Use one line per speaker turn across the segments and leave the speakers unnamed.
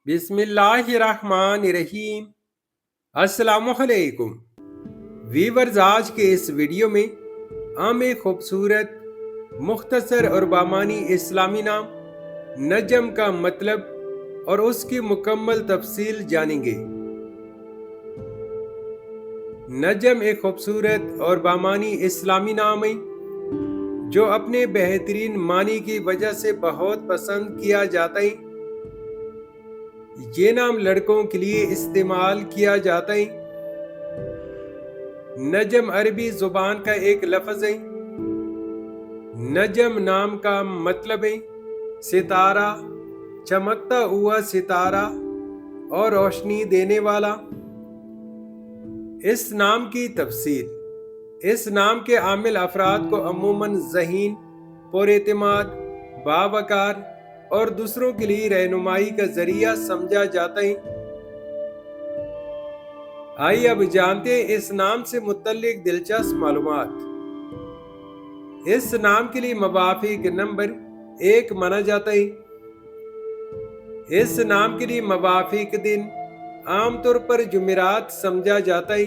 बिस्मिल्लाहिर्रहमानिर्रहीम। अस्सलामुअलैकुम वीवर्स, आज के इस वीडियो में हम एक खूबसूरत, मुख्तसर और बामानी इस्लामी नाम नजम का मतलब और उसकी मुकम्मल तफसील जानेंगे। नजम एक खूबसूरत और बामानी इस्लामी नाम है जो अपने बेहतरीन मानी की वजह से बहुत पसंद किया जाता है। ये नाम लड़कों के लिए इस्तेमाल किया जाता है। नजम अरबी जुबान का एक लफ्ज है। नजम नाम का मतलब है सितारा, चमकता हुआ सितारा और रोशनी देने वाला। इस नाम की तफसील। इस नाम के आमिल अफराद को अमूमन ज़हीन, पुरएतमाद, बावकार और दूसरों के लिए रहनुमाई का जरिया समझा जाता है। आइए अब जानते हैं इस नाम से मुतल्लिक दिलचस्प मालूमात। इस नाम के लिए मवाफिक नंबर 1 माना जाता है। इस नाम के लिए मवाफिक दिन आमतौर पर जुमेरात समझा जाता है।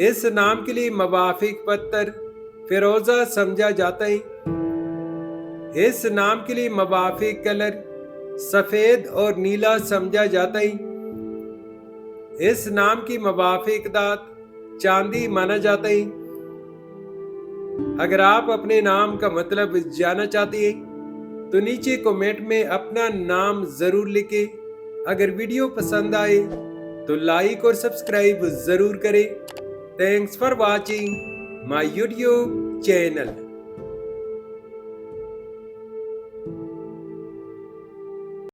इस नाम के लिए मवाफिक पत्थर फिरोजा समझा जाता है। इस नाम के लिए मवाफिक कलर सफेद और नीला समझा जाता है। इस नाम की मवाफिक दात चांदी माना जाता है। अगर आप अपने नाम का मतलब जानना चाहते हैं तो नीचे कमेंट में अपना नाम जरूर लिखें। अगर वीडियो पसंद आए तो लाइक और सब्सक्राइब जरूर करें। Thanks for watching my YouTube channel.